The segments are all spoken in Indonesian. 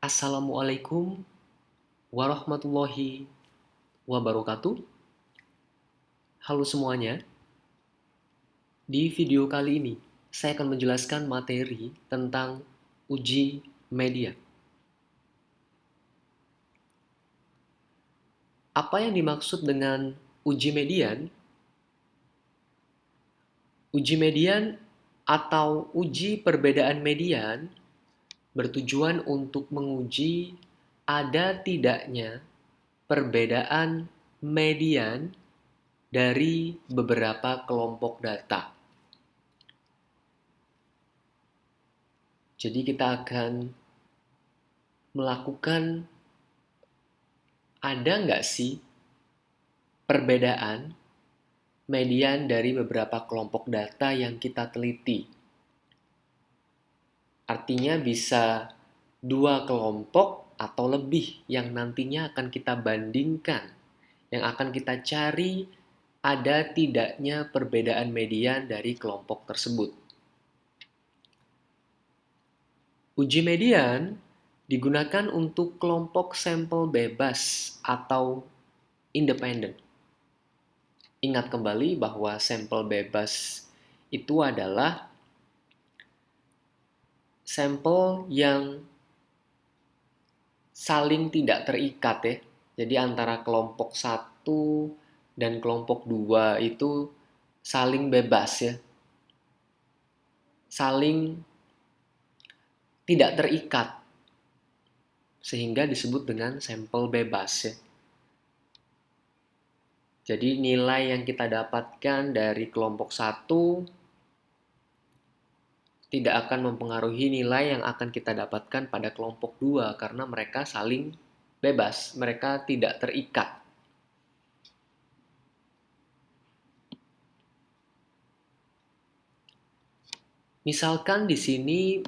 Assalamualaikum warahmatullahi wabarakatuh. Halo semuanya. Di video kali ini, saya akan menjelaskan materi tentang uji media. Apa yang dimaksud dengan uji median? Uji median atau uji perbedaan median bertujuan untuk menguji ada tidaknya perbedaan median dari beberapa kelompok data. Jadi kita akan melakukan ada nggak sih perbedaan median dari beberapa kelompok data yang kita teliti. Artinya bisa dua kelompok atau lebih yang nantinya akan kita bandingkan, yang akan kita cari ada tidaknya perbedaan median dari kelompok tersebut. Uji median digunakan untuk kelompok sampel bebas atau independen. Ingat kembali bahwa sampel bebas itu adalah sampel yang saling tidak terikat ya. Jadi antara kelompok 1 dan kelompok 2 itu saling bebas ya. Saling tidak terikat. Sehingga disebut dengan sampel bebas ya. Jadi nilai yang kita dapatkan dari kelompok 1 tidak akan mempengaruhi nilai yang akan kita dapatkan pada kelompok 2 karena mereka saling bebas, mereka tidak terikat. Misalkan di sini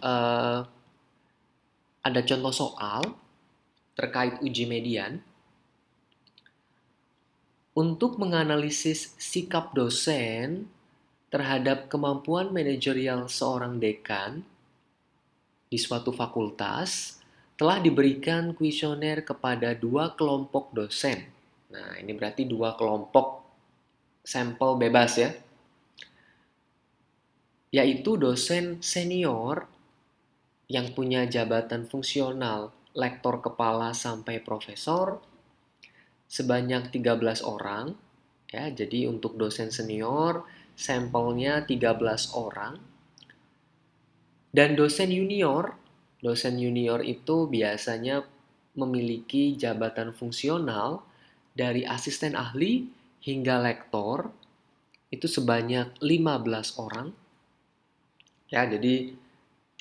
ada contoh soal terkait uji median. Untuk menganalisis sikap dosen terhadap kemampuan manajerial seorang dekan di suatu fakultas, telah diberikan kuesioner kepada dua kelompok dosen. Nah, ini berarti dua kelompok sampel bebas ya. Yaitu dosen senior yang punya jabatan fungsional lektor kepala sampai profesor sebanyak 13 orang ya. Jadi untuk dosen senior sampelnya 13 orang. Dan dosen junior itu biasanya memiliki jabatan fungsional dari asisten ahli hingga lektor itu sebanyak 15 orang. Ya, jadi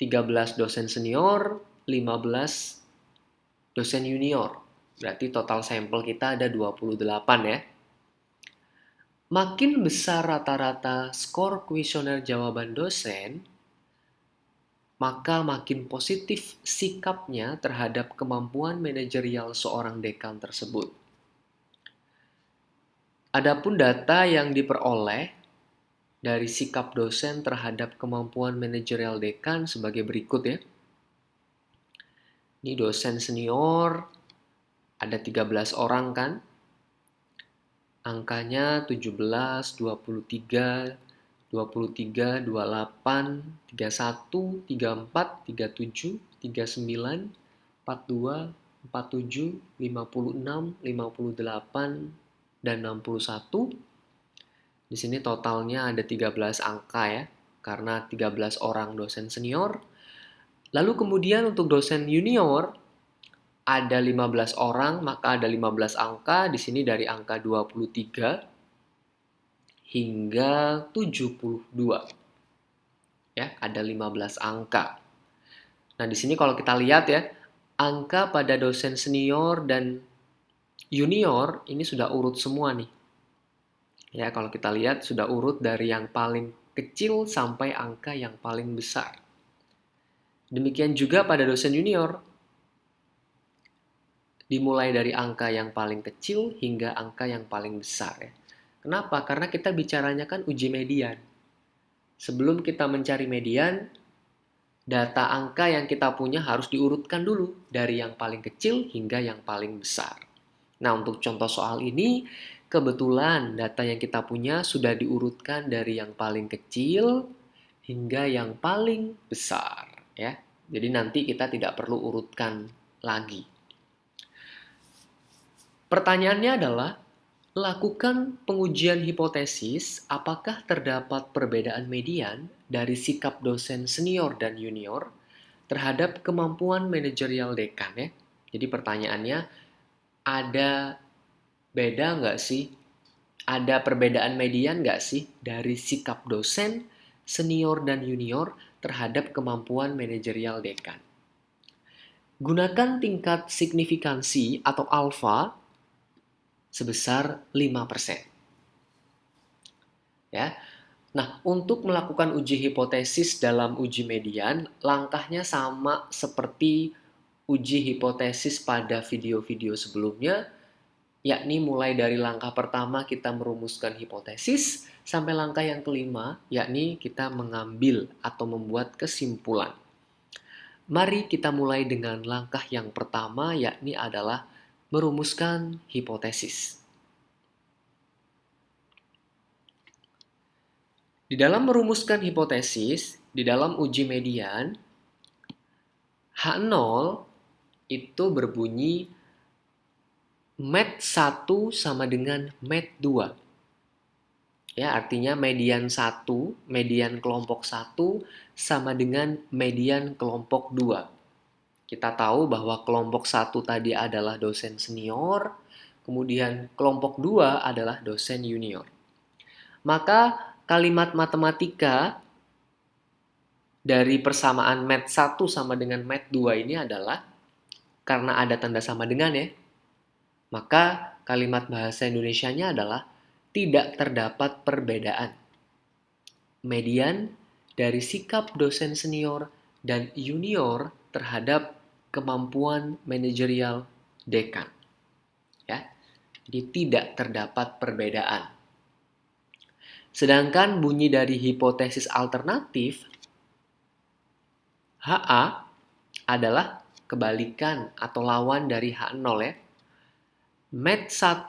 13 dosen senior, 15 dosen junior. Berarti total sampel kita ada 28 ya. Makin besar rata-rata skor kuesioner jawaban dosen, maka makin positif sikapnya terhadap kemampuan manajerial seorang dekan tersebut. Adapun data yang diperoleh dari sikap dosen terhadap kemampuan manajerial dekan sebagai berikut ya. Ini dosen senior, ada 13 orang kan. Angkanya 17, 23, 23, 28, 31, 34, 37, 39, 42, 47, 56, 58, dan 61. Di sini totalnya ada 13 angka ya, karena 13 orang dosen senior. Lalu kemudian untuk dosen junior ada 15 orang, maka ada 15 angka. Di sini dari angka 23 hingga 72. Ya, ada 15 angka. Nah, di sini kalau kita lihat ya, angka pada dosen senior dan junior ini sudah urut semua nih. Ya, kalau kita lihat sudah urut dari yang paling kecil sampai angka yang paling besar. Demikian juga pada dosen junior. Dimulai dari angka yang paling kecil hingga angka yang paling besar ya. Kenapa? Karena kita bicaranya kan uji median. Sebelum kita mencari median, data angka yang kita punya harus diurutkan dulu dari yang paling kecil hingga yang paling besar. Nah, untuk contoh soal ini, kebetulan data yang kita punya sudah diurutkan dari yang paling kecil hingga yang paling besar, ya. Jadi nanti kita tidak perlu urutkan lagi. Pertanyaannya adalah, lakukan pengujian hipotesis apakah terdapat perbedaan median dari sikap dosen senior dan junior terhadap kemampuan manajerial dekan, ya. Jadi pertanyaannya, ada beda nggak sih? Ada perbedaan median nggak sih dari sikap dosen senior dan junior terhadap kemampuan manajerial dekan? Gunakan tingkat signifikansi atau alfa sebesar 5%. Ya. Nah, untuk melakukan uji hipotesis dalam uji median, langkahnya sama seperti uji hipotesis pada video-video sebelumnya, yakni mulai dari langkah pertama kita merumuskan hipotesis, sampai langkah yang kelima, yakni kita mengambil atau membuat kesimpulan. Mari kita mulai dengan langkah yang pertama, yakni adalah merumuskan hipotesis. Di dalam merumuskan hipotesis, di dalam uji median, H0 itu berbunyi MET 1 sama dengan MET 2. Ya, artinya median 1, median kelompok 1 sama dengan median kelompok 2. Kita tahu bahwa kelompok 1 tadi adalah dosen senior, kemudian kelompok 2 adalah dosen junior. Maka kalimat matematika dari persamaan MET 1 sama dengan MET 2 ini adalah, karena ada tanda sama dengan ya, maka kalimat bahasa Indonesianya adalah tidak terdapat perbedaan median dari sikap dosen senior dan junior terhadap kemampuan manajerial dekan. Ya. Jadi tidak terdapat perbedaan. Sedangkan bunyi dari hipotesis alternatif HA adalah kebalikan atau lawan dari H0 ya. MET 1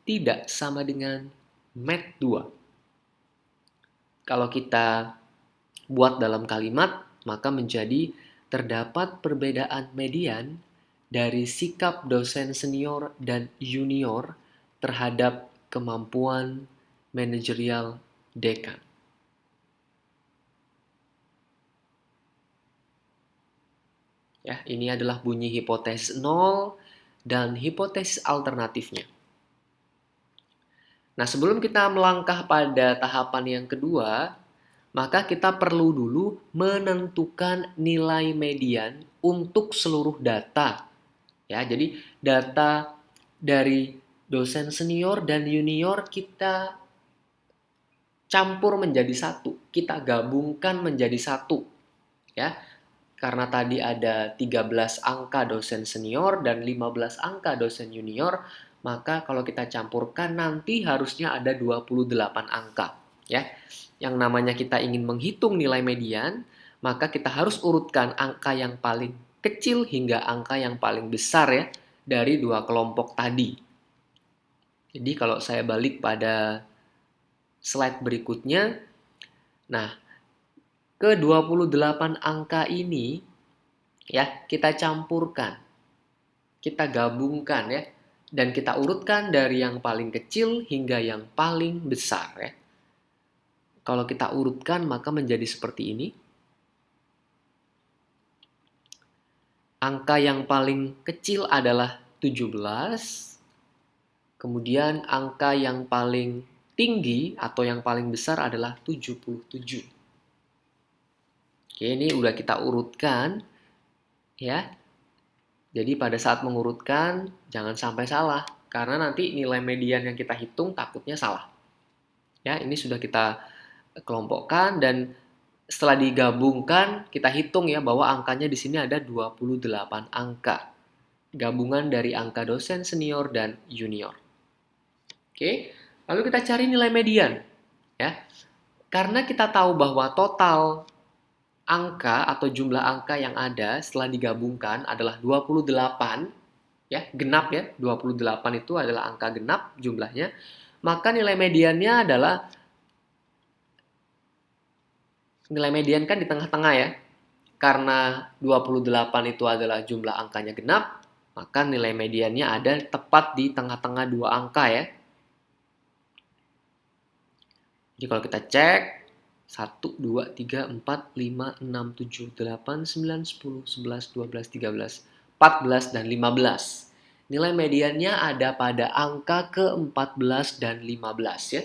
tidak sama dengan MET 2. Kalau kita buat dalam kalimat, maka menjadi terdapat perbedaan median dari sikap dosen senior dan junior terhadap kemampuan manajerial dekan. Ya, ini adalah bunyi hipotesis 0 dan hipotesis alternatifnya. Nah, sebelum kita melangkah pada tahapan yang kedua, maka kita perlu dulu menentukan nilai median untuk seluruh data. Ya, jadi data dari dosen senior dan junior kita campur menjadi satu, kita gabungkan menjadi satu. Ya, karena tadi ada 13 angka dosen senior dan 15 angka dosen junior, maka kalau kita campurkan nanti harusnya ada 28 angka. Ya, yang namanya kita ingin menghitung nilai median, maka kita harus urutkan angka yang paling kecil hingga angka yang paling besar ya dari dua kelompok tadi. Jadi kalau saya balik pada slide berikutnya, nah ke 28 angka ini ya kita campurkan, kita gabungkan ya, dan kita urutkan dari yang paling kecil hingga yang paling besar ya. Kalau kita urutkan maka menjadi seperti ini. Angka yang paling kecil adalah 17. Kemudian angka yang paling tinggi atau yang paling besar adalah 77. Oke, ini udah kita urutkan ya. Jadi pada saat mengurutkan jangan sampai salah karena nanti nilai median yang kita hitung takutnya salah. Ya, ini sudah kita kelompokkan dan setelah digabungkan kita hitung ya bahwa angkanya di sini ada 28 angka. Gabungan dari angka dosen senior dan junior. Oke, lalu kita cari nilai median ya. Karena kita tahu bahwa total angka atau jumlah angka yang ada setelah digabungkan adalah 28, ya, genap ya, 28 itu adalah angka genap jumlahnya, maka nilai mediannya adalah, nilai median kan di tengah-tengah ya, karena 28 itu adalah jumlah angkanya genap, maka nilai mediannya ada tepat di tengah-tengah dua angka ya. Jadi kalau kita cek, 1, 2, 3, 4, 5, 6, 7, 8, 9, 10, 11, 12, 13, 14, dan 15. Nilai mediannya ada pada angka ke-14 dan 15 ya.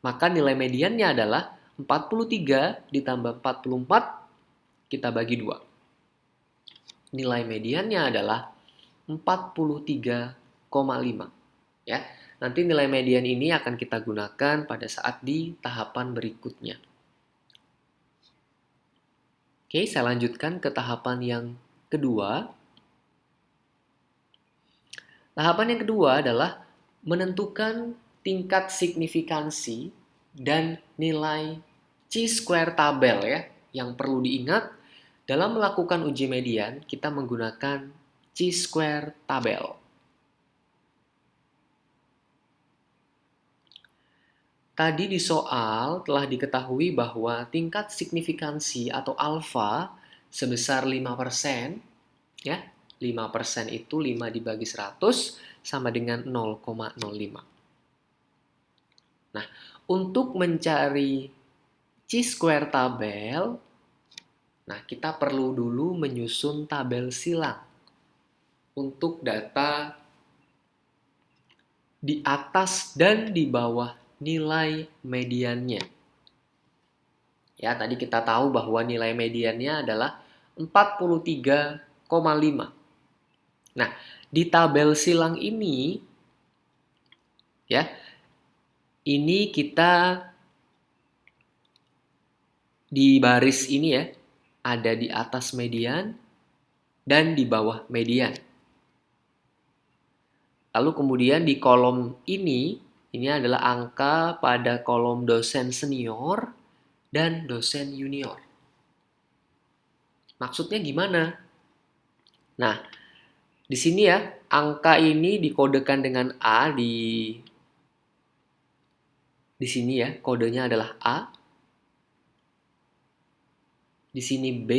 Maka nilai mediannya adalah 43 ditambah 44, kita bagi 2. Nilai mediannya adalah 43,5 ya. Nanti nilai median ini akan kita gunakan pada saat di tahapan berikutnya. Oke, saya lanjutkan ke tahapan yang kedua. Tahapan yang kedua adalah menentukan tingkat signifikansi dan nilai chi-square tabel ya. Yang perlu diingat, dalam melakukan uji median, kita menggunakan chi-square tabel. Tadi di soal telah diketahui bahwa tingkat signifikansi atau alfa sebesar 5%, ya. 5% itu 5 dibagi 100 sama dengan 0,05. Nah, untuk mencari chi-square tabel, nah kita perlu dulu menyusun tabel silang untuk data di atas dan di bawah nilai mediannya. Ya, tadi kita tahu bahwa nilai mediannya adalah 43,5. Nah, di tabel silang ini ya, ini kita di baris ini ya, ada di atas median dan di bawah median. Lalu kemudian di kolom ini adalah angka pada kolom dosen senior dan dosen junior. Maksudnya gimana? Nah, di sini ya, angka ini dikodekan dengan A di sini ya, kodenya adalah A. Di sini B,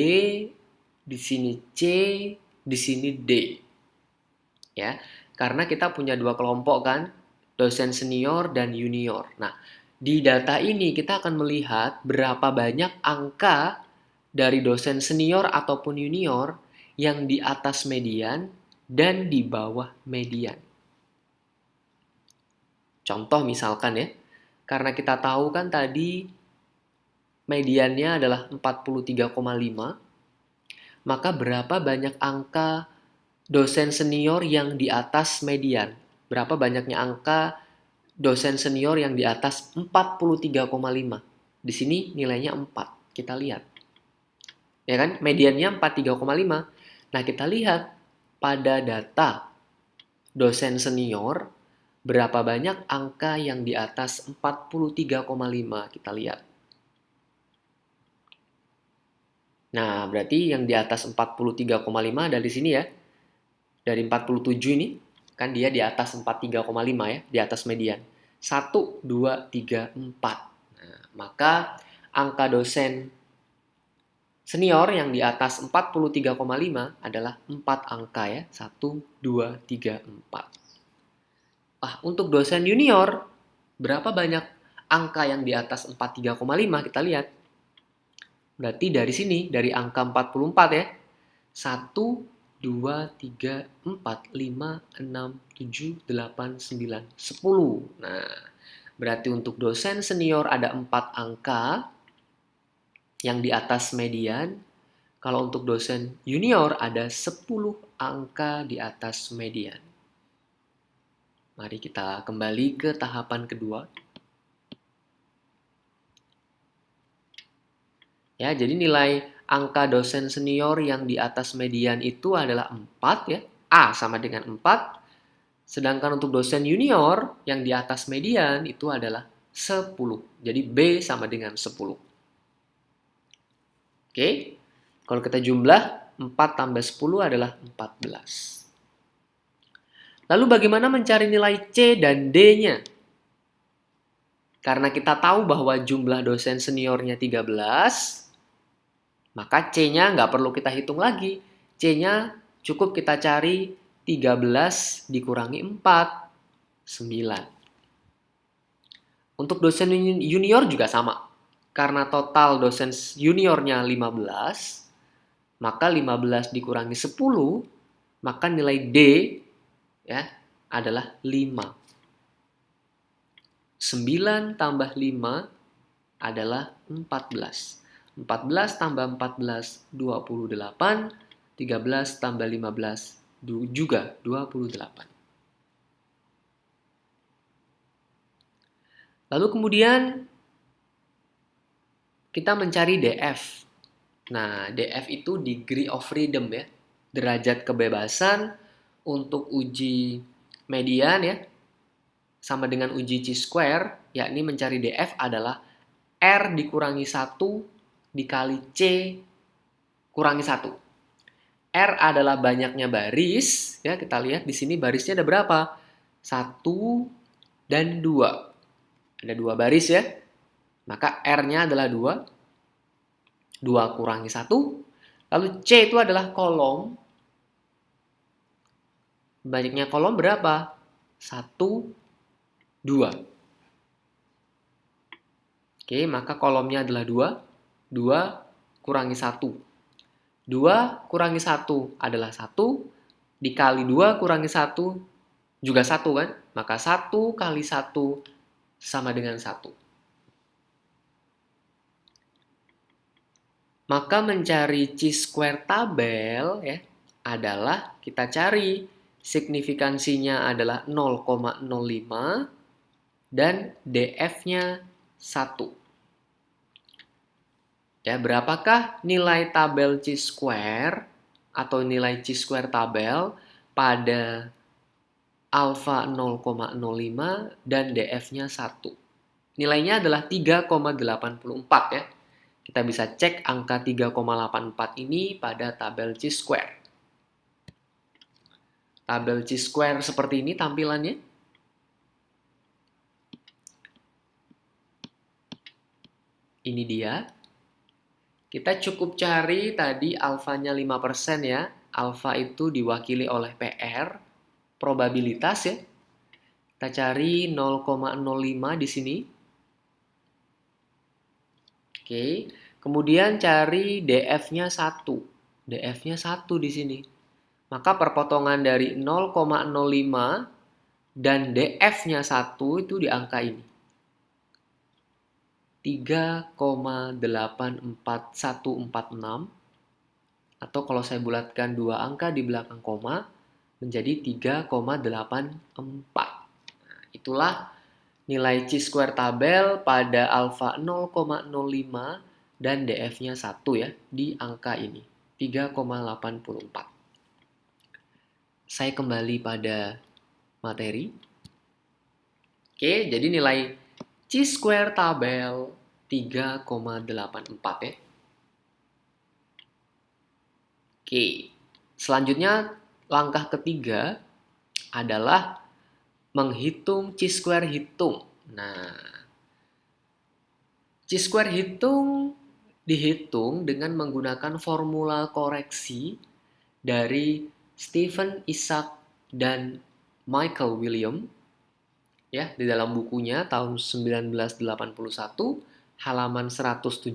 di sini C, di sini D. Ya, karena kita punya dua kelompok kan, dosen senior dan junior. Nah, di data ini kita akan melihat berapa banyak angka dari dosen senior ataupun junior yang di atas median dan di bawah median. Contoh misalkan ya, karena kita tahu kan tadi mediannya adalah 43,5, maka berapa banyak angka dosen senior yang di atas median? Berapa banyaknya angka dosen senior yang di atas 43,5? Di sini nilainya 4. Kita lihat. Ya kan? Mediannya 43,5. Nah, kita lihat pada data dosen senior berapa banyak angka yang di atas 43,5? Kita lihat. Nah, berarti yang di atas 43,5 dari sini ya. Dari 47 ini, kan dia di atas 43,5 ya, di atas median. 1, 2, 3, 4. Nah, maka angka dosen senior yang di atas 43,5 adalah 4 angka ya. 1, 2, 3, 4. Untuk dosen junior, berapa banyak angka yang di atas 43,5? Kita lihat. Berarti dari sini, dari angka 44 ya. 1, 2, 3, 4, 5, 6, 7, 8, 9, 10. Nah, berarti untuk dosen senior ada 4 angka yang di atas median. Kalau untuk dosen junior ada 10 angka di atas median. Mari kita kembali ke tahapan kedua. Ya, jadi nilai angka dosen senior yang di atas median itu adalah 4 ya. A sama dengan 4. Sedangkan untuk dosen junior yang di atas median itu adalah 10. Jadi B sama dengan 10. Oke, kalau kita jumlah 4 tambah 10 adalah 14. Lalu bagaimana mencari nilai C dan D-nya? Karena kita tahu bahwa jumlah dosen seniornya 13, maka C-nya nggak perlu kita hitung lagi. C-nya cukup kita cari 13 dikurangi 4, 9. Untuk dosen junior juga sama. Karena total dosen juniornya 15, maka 15 dikurangi 10, maka nilai D ya adalah 5. 9 tambah 5 adalah 14. 14 tambah 14, 28. 13 tambah 15, juga 28. Lalu kemudian kita mencari DF. Nah, DF itu degree of freedom ya. Derajat kebebasan untuk uji median ya. Sama dengan uji chi-square, yakni mencari DF adalah R dikurangi 1 dikali C kurangi 1. R adalah banyaknya baris, ya kita lihat di sini barisnya ada berapa? 1 dan 2. Ada 2 baris ya. Maka R-nya adalah 2. 2 kurangi 1. Lalu C itu adalah kolom. Banyaknya kolom berapa? 1, 2. Oke, maka kolomnya adalah 2. 2 kurangi 1. 2 kurangi 1 adalah 1. Dikali 2 kurangi 1 juga 1 kan? Maka 1 kali 1 sama dengan 1. Maka mencari chi-square tabel ya adalah kita cari signifikansinya adalah 0,05 dan DF-nya 1. Ya, berapakah nilai tabel chi-square atau nilai chi-square tabel pada alfa 0,05 dan DF-nya 1? Nilainya adalah 3,84 ya. Kita bisa cek angka 3,84 ini pada tabel chi-square. Tabel chi-square seperti ini tampilannya. Ini dia. Kita cukup cari tadi alfanya 5% ya. Alfa itu diwakili oleh PR. Probabilitas ya. Kita cari 0,05 di sini. Oke. Kemudian cari DF-nya 1. DF-nya 1 di sini. Maka perpotongan dari 0,05 dan DF-nya 1 itu di angka ini. 3,84146 atau kalau saya bulatkan 2 angka di belakang koma menjadi 3,84. Nah, itulah nilai chi-square tabel pada alfa 0,05 dan DF-nya 1 ya di angka ini 3,84. Saya kembali pada materi. Oke, jadi nilai chi-square tabel 3,84 ya. Oke, selanjutnya langkah ketiga adalah menghitung chi-square hitung. Nah, chi-square hitung dihitung dengan menggunakan formula koreksi dari Stephen Isaac dan Michael William. Ya, di dalam bukunya tahun 1981 halaman 179.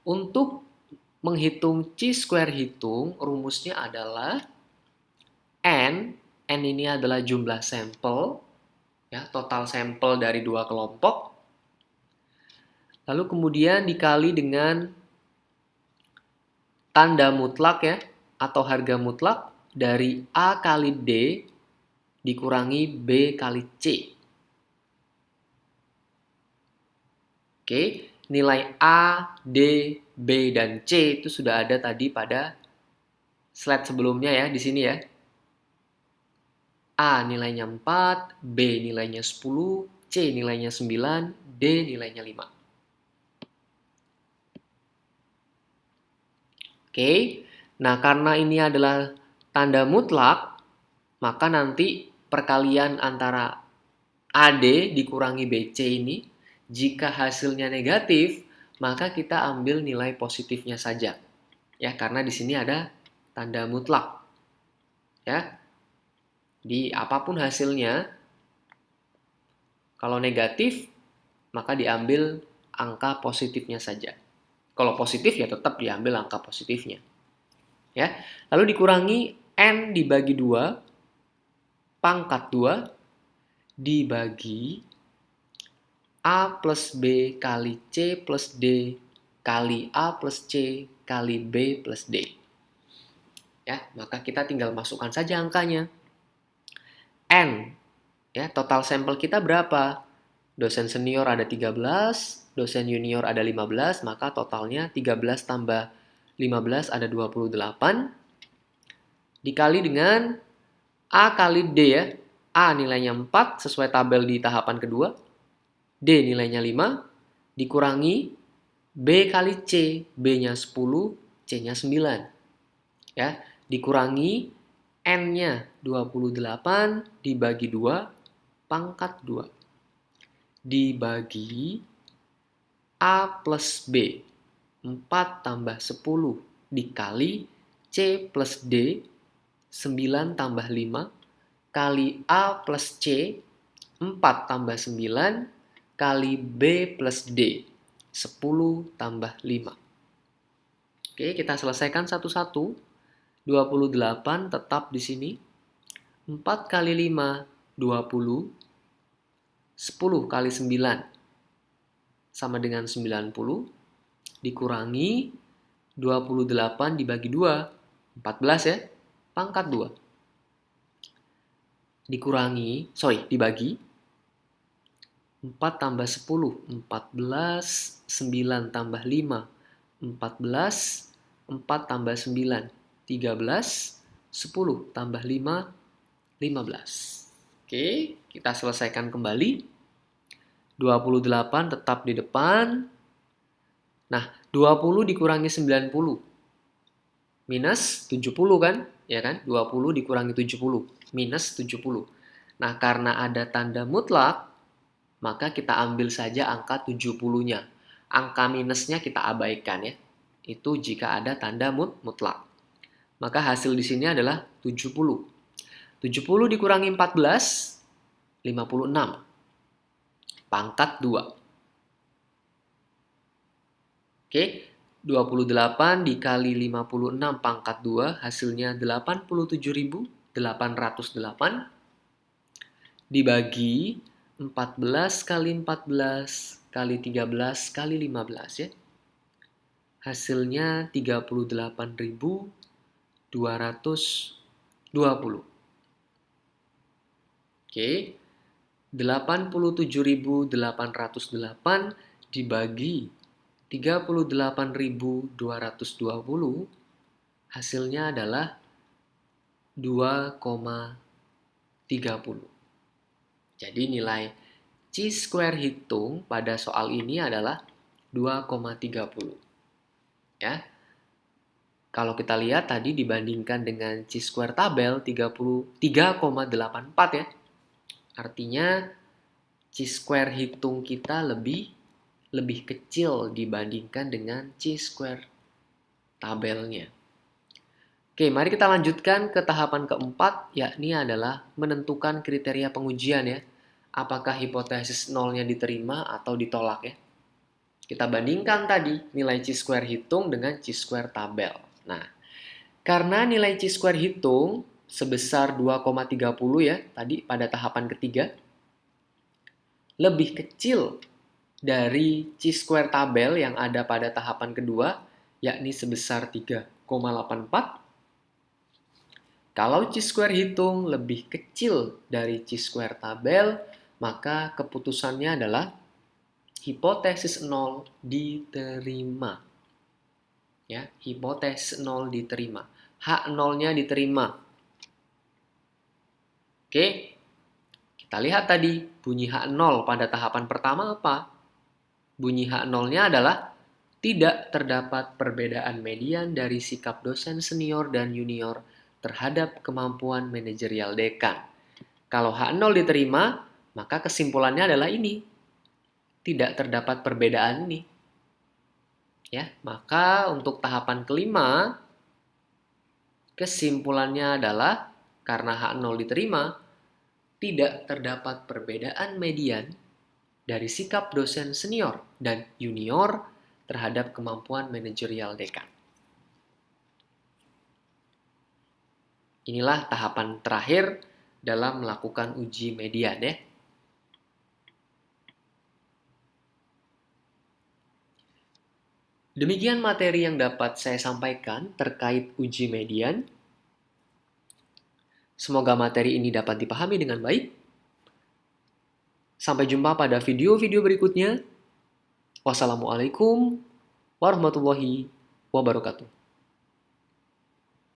Untuk menghitung chi-square hitung rumusnya adalah N ini adalah jumlah sampel ya, total sampel dari 2 kelompok. Lalu kemudian dikali dengan tanda mutlak ya atau harga mutlak dari A kali D dikurangi B kali C. Oke, nilai A, D, B, dan C itu sudah ada tadi pada slide sebelumnya ya, di sini ya. A nilainya 4, B nilainya 10, C nilainya 9, D nilainya 5. Oke, nah karena ini adalah tanda mutlak, maka nanti perkalian antara AD dikurangi BC ini, jika hasilnya negatif, maka kita ambil nilai positifnya saja. Ya, karena di sini ada tanda mutlak. Ya. Di apapun hasilnya, kalau negatif, maka diambil angka positifnya saja. Kalau positif ya tetap diambil angka positifnya. Ya. Lalu dikurangi N dibagi 2 pangkat 2 dibagi A plus B kali C plus D kali A plus C kali B plus D. Ya, maka kita tinggal masukkan saja angkanya. N, ya, total sampel kita berapa? Dosen senior ada 13, dosen junior ada 15, maka totalnya 13 tambah 15 ada 28. Dikali dengan A kali D ya. A nilainya 4 sesuai tabel di tahapan kedua. D nilainya 5. Dikurangi B kali C. B-nya 10, C-nya 9. Ya, dikurangi N-nya 28 dibagi 2 pangkat 2. Dibagi A plus B. 4 tambah 10 dikali C plus D 9 tambah 5 kali A plus C 4 tambah 9 kali B plus D 10 tambah 5. Oke, kita selesaikan satu-satu. 28 tetap di sini. 4 kali 5 20. 10 kali 9 sama dengan 90 dikurangi 28 dibagi 2 14 ya, pangkat 2. Dibagi 4 tambah 10 14, 9 tambah 5 14, 4 tambah 9 13, 10 tambah 5 15. Oke, kita selesaikan kembali. 28 tetap di depan. Nah, 20 dikurangi 90 minus 70 kan? Ya kan? 20 dikurangi 70 minus 70. Nah, karena ada tanda mutlak, maka kita ambil saja angka 70-nya. Angka minusnya kita abaikan ya. Itu jika ada tanda mutlak. Maka hasil di sini adalah 70. 70 dikurangi 14, 56. Pangkat 2. Oke, 28 dikali 56 pangkat 2 hasilnya 87.808 dibagi 14 kali 14 kali 13 kali 15 ya. Hasilnya 38.220. Oke, 87.808 dibagi 38.220 hasilnya adalah 2,30. Jadi nilai chi-square hitung pada soal ini adalah 2,30. Ya. Kalau kita lihat tadi dibandingkan dengan chi-square tabel 33,84 ya. Artinya chi-square hitung kita lebih kecil dibandingkan dengan chi-square tabelnya. Oke, mari kita lanjutkan ke tahapan keempat, yakni adalah menentukan kriteria pengujian ya. Apakah hipotesis nolnya diterima atau ditolak ya. Kita bandingkan tadi nilai chi-square hitung dengan chi-square tabel. Nah, karena nilai chi-square hitung sebesar 2,30 ya, tadi pada tahapan ketiga, lebih kecil dari chi-square tabel yang ada pada tahapan kedua, yakni sebesar 3,84. Kalau chi-square hitung lebih kecil dari chi-square tabel, maka keputusannya adalah hipotesis 0 diterima. Ya, hipotesis 0 diterima. H0-nya diterima. Oke, Kita lihat tadi, bunyi H0 pada tahapan pertama apa? Bunyi H0-nya adalah tidak terdapat perbedaan median dari sikap dosen senior dan junior terhadap kemampuan manajerial dekan. Kalau H0 diterima, maka kesimpulannya adalah ini. Tidak terdapat perbedaan ini. Ya, maka untuk tahapan kelima, kesimpulannya adalah karena H0 diterima, tidak terdapat perbedaan median dari sikap dosen senior dan junior terhadap kemampuan manajerial dekan. Inilah tahapan terakhir dalam melakukan uji median ya. Demikian materi yang dapat saya sampaikan terkait uji median. Semoga materi ini dapat dipahami dengan baik. Sampai jumpa pada video-video berikutnya. Wassalamualaikum warahmatullahi wabarakatuh.